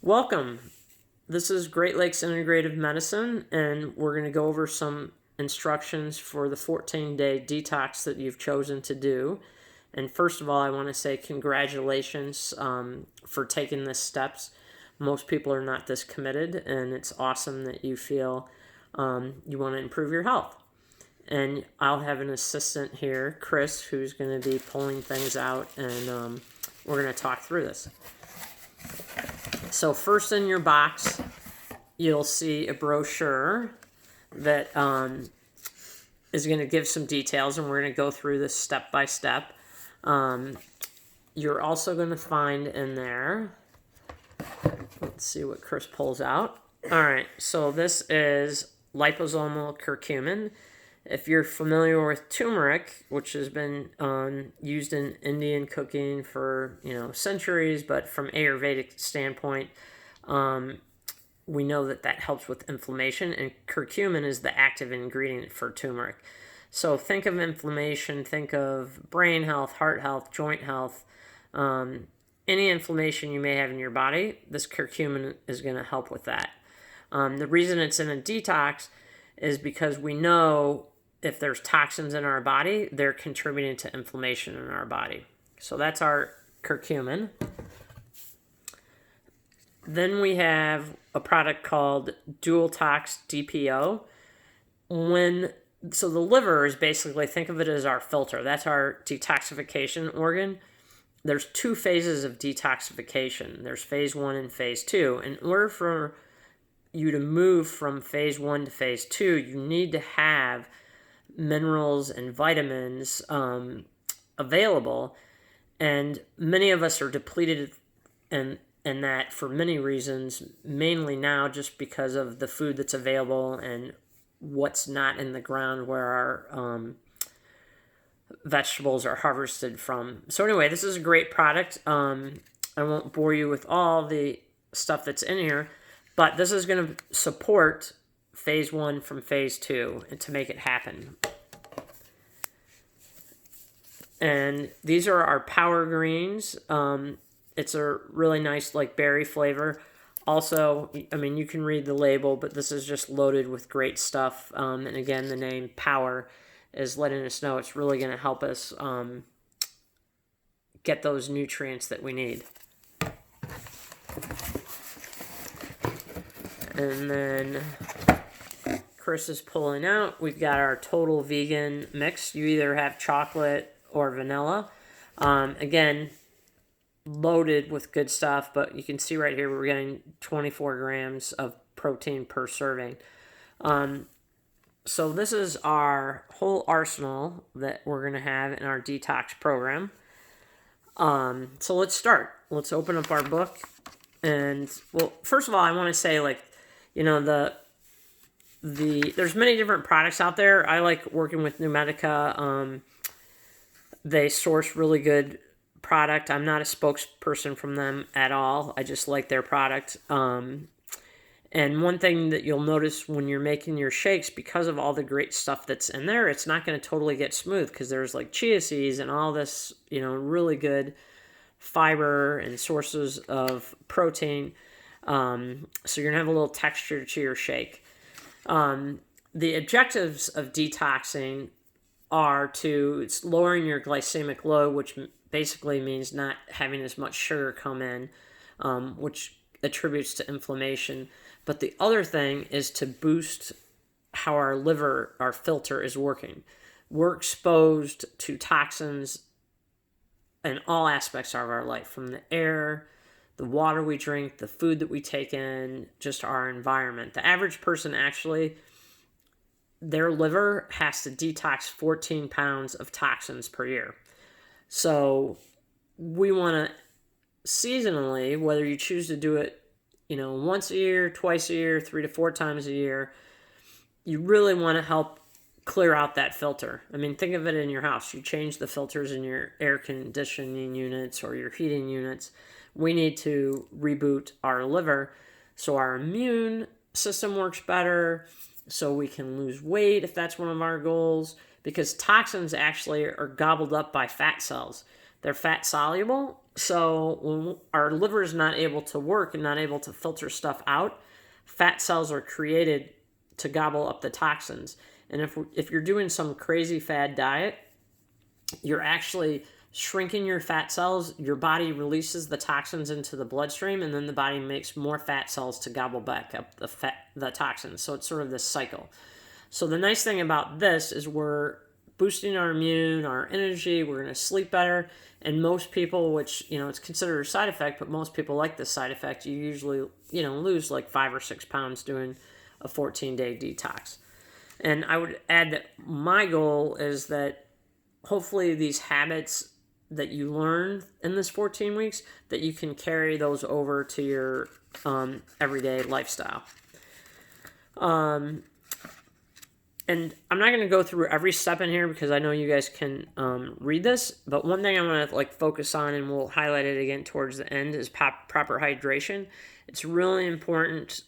Welcome. This is Great Lakes Integrative Medicine, and we're going to go over some instructions for the 14-day detox that you've chosen to do. And first of all, I want to say congratulations for taking this steps. Most people are not this committed, and it's awesome that you feel you want to improve your health. And I'll have an assistant here, Chris, who's going to be pulling things out, and we're going to talk through this. So first in your box, you'll see a brochure that is going to give some details, and we're going to go through this step by step. You're also going to find in there, let's see what Chris pulls out. All right, so this is liposomal curcumin. If you're familiar with turmeric, which has been used in Indian cooking for centuries, but from Ayurvedic standpoint, we know that helps with inflammation, and curcumin is the active ingredient for turmeric. So think of inflammation, think of brain health, heart health, joint health, any inflammation you may have in your body. This curcumin is going to help with that. The reason it's in a detox is because we know if there's toxins in our body, they're contributing to inflammation in our body. So that's our curcumin. Then we have a product called DualTox DPO. So the liver is basically, think of it as our filter. That's our detoxification organ. There's two phases of detoxification. There's phase 1 and phase 2. In order for you to move from phase 1 to phase 2, you need to have minerals and vitamins available, and many of us are depleted in that for many reasons, mainly now just because of the food that's available and what's not in the ground where our vegetables are harvested from. So anyway, this is a great product. I won't bore you with all the stuff that's in here, but this is going to support phase 1 from phase 2 and to make it happen. And these are our power greens. It's a really nice berry flavor. Also, I mean, you can read the label, but this is just loaded with great stuff. And again, the name Power is letting us know it's really going to help us get those nutrients that we need. And then Chris is pulling out. We've got our total vegan mix. You either have chocolate or vanilla. Again, loaded with good stuff, but you can see right here we're getting 24 grams of protein per serving. So this is our whole arsenal that we're going to have in our detox program. So let's start. Let's open up our book. And, well, first of all, I want to say, there's many different products out there. I like working with Numedica. They source really good product. I'm not a spokesperson from them at all. I just like their product. And one thing that you'll notice when you're making your shakes, because of all the great stuff that's in there, it's not going to totally get smooth because there's chia seeds and all this, really good fiber and sources of protein. So you're going to have a little texture to your shake. The objectives of detoxing are it's lowering your glycemic load, which basically means not having as much sugar come in, which attributes to inflammation. But the other thing is to boost how our liver, our filter, is working. We're exposed to toxins in all aspects of our life, from the air, the water we drink, the food that we take in, just our environment. The average person actually, their liver has to detox 14 pounds of toxins per year. So we want to seasonally, whether you choose to do it, once a year, twice a year, 3 to 4 times a year, you really want to help clear out that filter. I mean, think of it in your house. You change the filters in your air conditioning units or your heating units. We need to reboot our liver so our immune system works better, so we can lose weight if that's one of our goals, because toxins actually are gobbled up by fat cells. they're fat soluble. So when our liver is not able to work and not able to filter stuff out, fat cells are created to gobble up the toxins. And if you're doing some crazy fad diet, you're actually shrinking your fat cells. Your body releases the toxins into the bloodstream, and then the body makes more fat cells to gobble back up the toxins. So it's sort of this cycle. So the nice thing about this is we're boosting our immune, our energy, we're going to sleep better. And most people, which, it's considered a side effect, but most people like this side effect, you usually, lose like 5 or 6 pounds doing a 14-day detox. And I would add that my goal is that hopefully these habits that you learn in this 14 weeks, that you can carry those over to your everyday lifestyle. And I'm not going to go through every step in here because I know you guys can read this, but one thing I want to focus on, and we'll highlight it again towards the end, is proper hydration. It's really important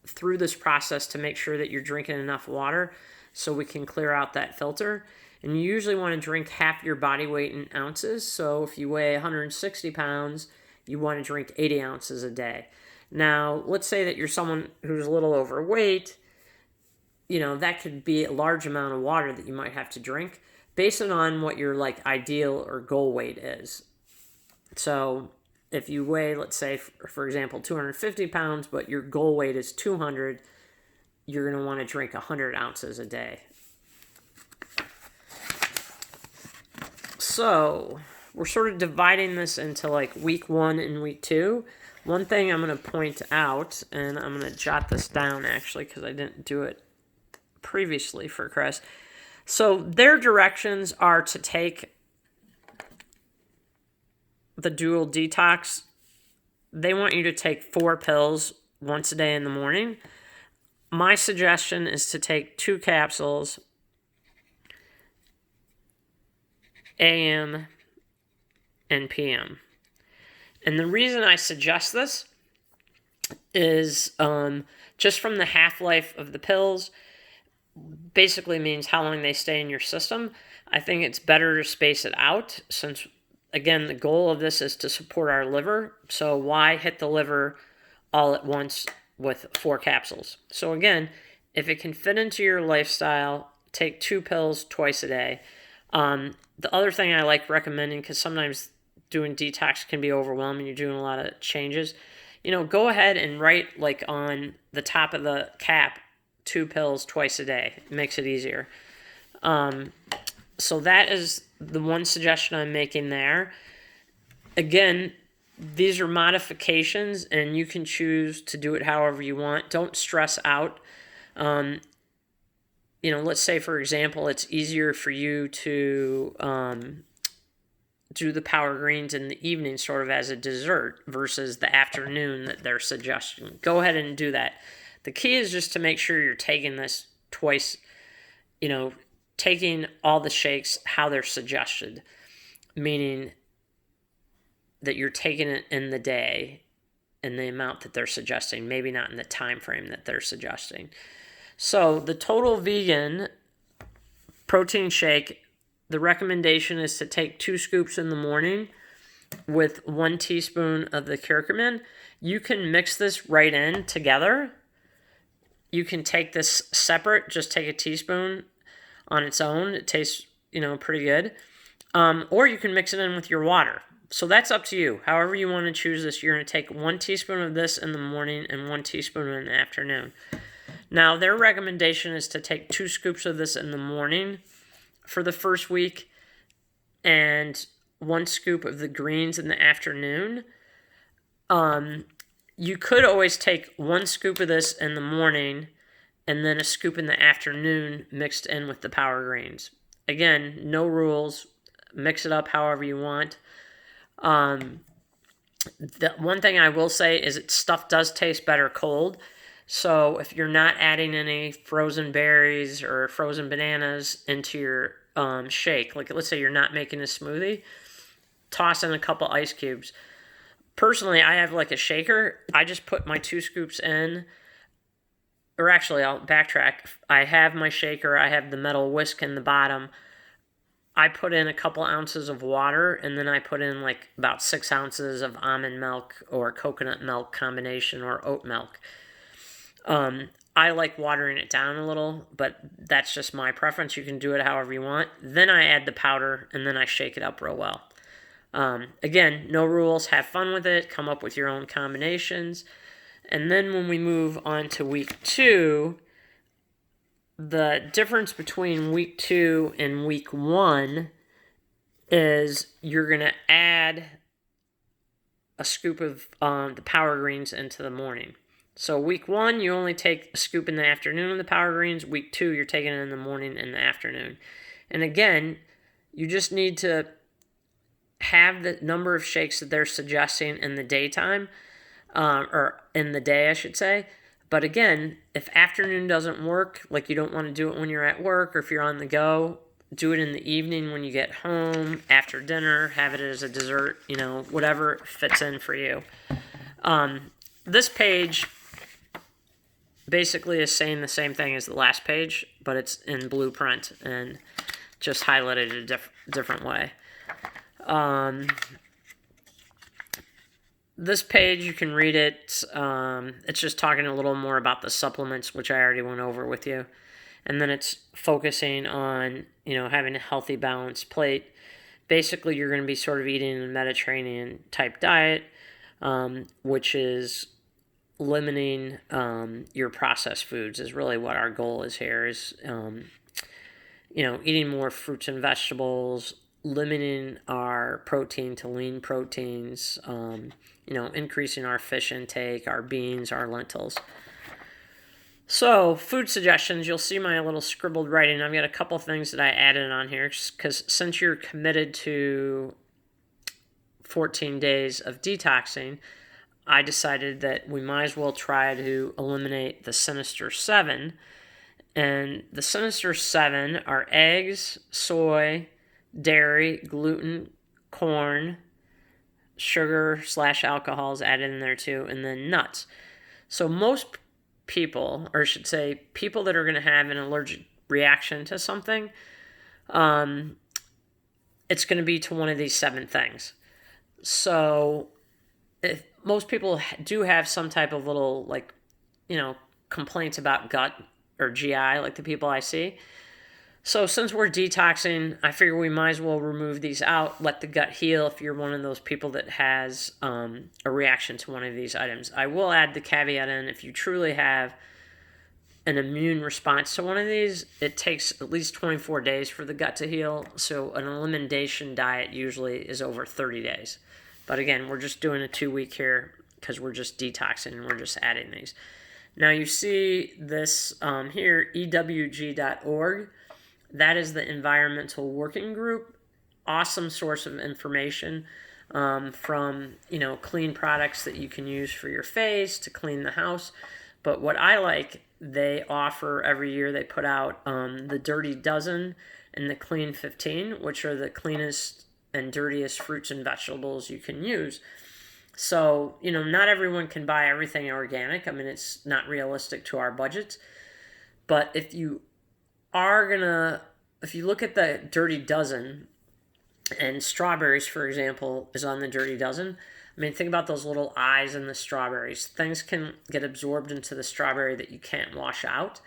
through this process to make sure that you're drinking enough water so we can clear out that filter. And you usually want to drink half your body weight in ounces. So if you weigh 160 pounds, you want to drink 80 ounces a day. Now, let's say that you're someone who's a little overweight. That could be a large amount of water that you might have to drink based on what your ideal or goal weight is. So if you weigh, let's say, for example, 250 pounds, but your goal weight is 200, you're going to want to drink 100 ounces a day. So we're sort of dividing this into week 1 and week 2. One thing I'm going to point out, and I'm going to jot this down actually because I didn't do it previously for Chris. So their directions are to take the dual detox. They want you to take 4 pills once a day in the morning. My suggestion is to take 2 capsules AM and PM. And the reason I suggest this is just from the half-life of the pills, basically means how long they stay in your system. I think it's better to space it out since, again, the goal of this is to support our liver. So why hit the liver all at once with 4 capsules? So again, if it can fit into your lifestyle, take 2 pills twice a day. The other thing I like recommending, because sometimes doing detox can be overwhelming, you're doing a lot of changes, go ahead and write on the top of the cap 2 pills twice a day. It makes it easier. So that is the one suggestion I'm making there. Again, these are modifications, and you can choose to do it however you want. Don't stress out. Let's say, for example, it's easier for you to do the Power Greens in the evening sort of as a dessert versus the afternoon that they're suggesting. Go ahead and do that. The key is just to make sure you're taking this twice, taking all the shakes how they're suggested, meaning that you're taking it in the day in the amount that they're suggesting, maybe not in the time frame that they're suggesting. So the Total Vegan protein shake, the recommendation is to take 2 scoops in the morning with 1 teaspoon of the curcumin. You can mix this right in together. You can take this separate, just take a teaspoon on its own. It tastes, pretty good. Or you can mix it in with your water. So that's up to you. However you want to choose this, you're going to take 1 teaspoon of this in the morning and 1 teaspoon in the afternoon. Now, their recommendation is to take 2 scoops of this in the morning for the first week and 1 scoop of the greens in the afternoon. You could always take 1 scoop of this in the morning and then a scoop in the afternoon mixed in with the Power Greens. Again, no rules. Mix it up however you want. The one thing I will say is that stuff does taste better cold. So if you're not adding any frozen berries or frozen bananas into your shake, let's say you're not making a smoothie, toss in a couple ice cubes. Personally, I have a shaker. I just put my 2 scoops in. Or actually, I'll backtrack. I have my shaker. I have the metal whisk in the bottom. I put in a couple ounces of water, and then I put in like about 6 ounces of almond milk or coconut milk combination or oat milk. I like watering it down a little, but that's just my preference. You can do it however you want. Then I add the powder, and then I shake it up real well. Again, no rules. Have fun with it. Come up with your own combinations. And then when we move on to week 2, the difference between week 2 and week 1 is you're going to add a scoop of the Power Greens into the morning. So week 1, you only take a scoop in the afternoon of the Power Greens. Week 2, you're taking it in the morning and the afternoon. And again, you just need to have the number of shakes that they're suggesting in the daytime, or in the day, I should say. But again, if afternoon doesn't work, like you don't want to do it when you're at work or if you're on the go, do it in the evening when you get home, after dinner, have it as a dessert, whatever fits in for you. This page basically is saying the same thing as the last page, but it's in blueprint and just highlighted a different way. This page, you can read it. It's just talking a little more about the supplements, which I already went over with you. And then it's focusing on, having a healthy, balanced plate. Basically, you're going to be sort of eating a Mediterranean type diet, which is limiting your processed foods is really what our goal is here is, eating more fruits and vegetables, limiting our protein to lean proteins, increasing our fish intake, our beans, our lentils. So, food suggestions, you'll see my little scribbled writing. I've got a couple things that I added on here because since you're committed to 14 days of detoxing, I decided that we might as well try to eliminate the Sinister 7. And the Sinister 7 are eggs, soy, dairy, gluten, corn, sugar/alcohols added in there too, and then nuts. So most people, or I should say people that are going to have an allergic reaction to something, it's going to be to one of these 7 things. So if most people do have some type of little, complaints about gut or GI, like the people I see. So since we're detoxing, I figure we might as well remove these out, let the gut heal if you're one of those people that has a reaction to one of these items. I will add the caveat in, if you truly have an immune response to one of these, it takes at least 24 days for the gut to heal. So an elimination diet usually is over 30 days. But again, we're just doing a 2-week here because we're just detoxing and we're just adding these. Now you see this here, EWG.org. That is the Environmental Working Group. Awesome source of information from, clean products that you can use for your face to clean the house. But what I like, they offer every year, they put out the Dirty Dozen and the Clean 15, which are the cleanest and dirtiest fruits and vegetables you can use. So, not everyone can buy everything organic. I mean, it's not realistic to our budgets. But if you look at the Dirty Dozen, and strawberries, for example, is on the Dirty Dozen. I mean, think about those little eyes in the strawberries. Things can get absorbed into the strawberry that you can't wash out.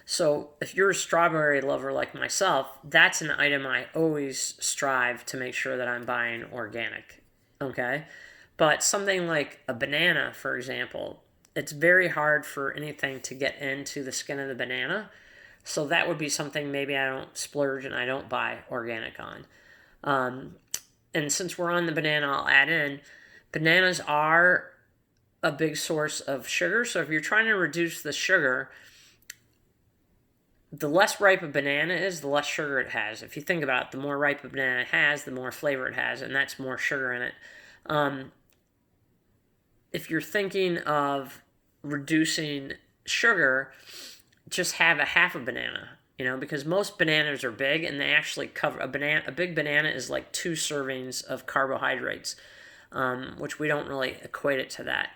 So if you're a strawberry lover like myself, that's an item I always strive to make sure that I'm buying organic, okay? But something like a banana, for example, it's very hard for anything to get into the skin of the banana. So that would be something maybe I don't splurge and I don't buy organic on. And since we're on the banana, I'll add in, bananas are a big source of sugar. So if you're trying to reduce the sugar, the less ripe a banana is, the less sugar it has. If you think about it, the more ripe a banana has, the more flavor it has, and that's more sugar in it. If you're thinking of reducing sugar, just have a half a banana, because most bananas are big and they actually cover a big banana is like 2 servings of carbohydrates, which we don't really equate it to that.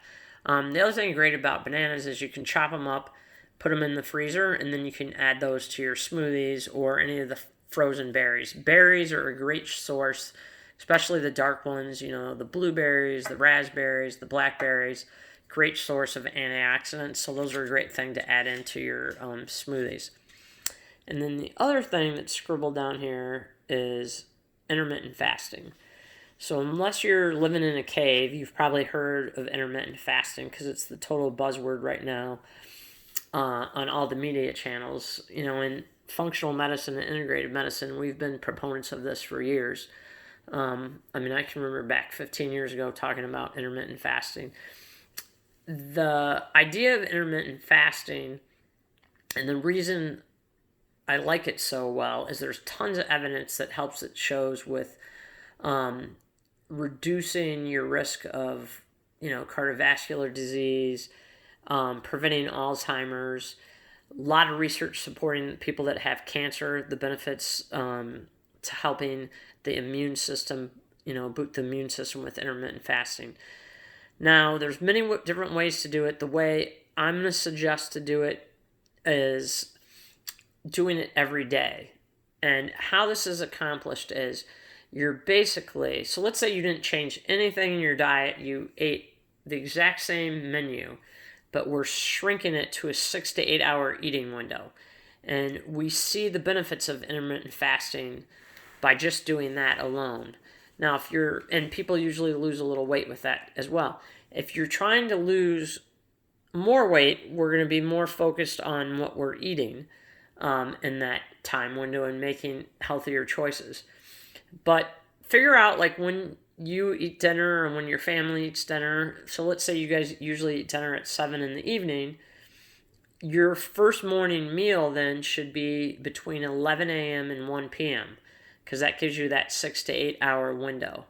The other thing great about bananas is you can chop them up, put them in the freezer, and then you can add those to your smoothies or any of the frozen berries. Berries are a great source, especially the dark ones, the blueberries, the raspberries, the blackberries. Great source of antioxidants, so those are a great thing to add into your smoothies. And then the other thing that's scribbled down here is intermittent fasting. So unless you're living in a cave, you've probably heard of intermittent fasting because it's the total buzzword right now on all the media channels. In functional medicine and integrative medicine, we've been proponents of this for years. I can remember back 15 years ago talking about intermittent fasting. The idea of intermittent fasting, and the reason I like it so well, is there's tons of evidence that shows with reducing your risk of cardiovascular disease, preventing Alzheimer's. A lot of research supporting people that have cancer, the benefits to helping the immune system, boot the immune system with intermittent fasting. Now, there's many different ways to do it. The way I'm going to suggest to do it is doing it every day. And how this is accomplished is you're basically, so let's say you didn't change anything in your diet, you ate the exact same menu, but we're shrinking it to a 6 to 8 hour eating window. And we see the benefits of intermittent fasting by just doing that alone. Now, and people usually lose a little weight with that as well. If you're trying to lose more weight, we're going to be more focused on what we're eating in that time window and making healthier choices. But figure out when you eat dinner and when your family eats dinner. So let's say you guys usually eat dinner at 7 in the evening. Your first morning meal then should be between 11 a.m. and 1 p.m. because that gives you that 6 to 8 hour window.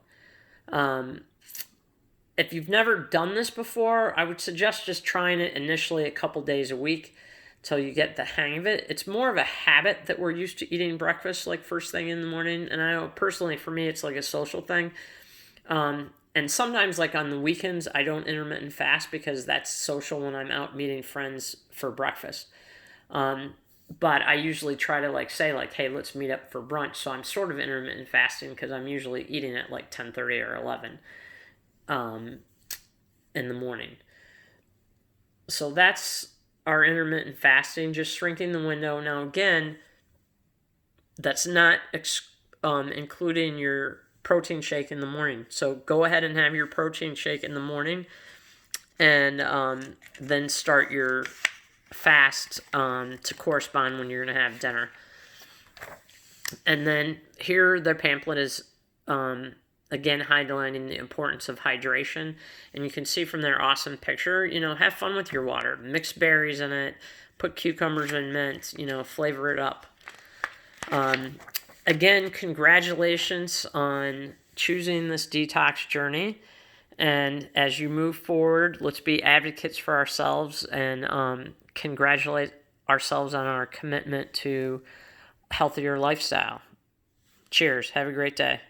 If you've never done this before, I would suggest just trying it initially a couple days a week till you get the hang of it. It's more of a habit that we're used to eating breakfast first thing in the morning. And I know personally for me, it's like a social thing. And sometimes on the weekends, I don't intermittent fast because that's social when I'm out meeting friends for breakfast. But I usually try to say hey, let's meet up for brunch. So I'm sort of intermittent fasting because I'm usually eating at 10:30 or 11 in the morning. So that's our intermittent fasting, just shrinking the window. Now again, that's not including your protein shake in the morning. So go ahead and have your protein shake in the morning and then start your fast to correspond when you're going to have dinner. And then here the pamphlet is again highlighting the importance of hydration, and you can see from their awesome picture, have fun with your water, mix berries in it, put cucumbers and mint, flavor it up. Again, congratulations on choosing this detox journey, and as you move forward, let's be advocates for ourselves and congratulate ourselves on our commitment to healthier lifestyle. Cheers. Have a great day.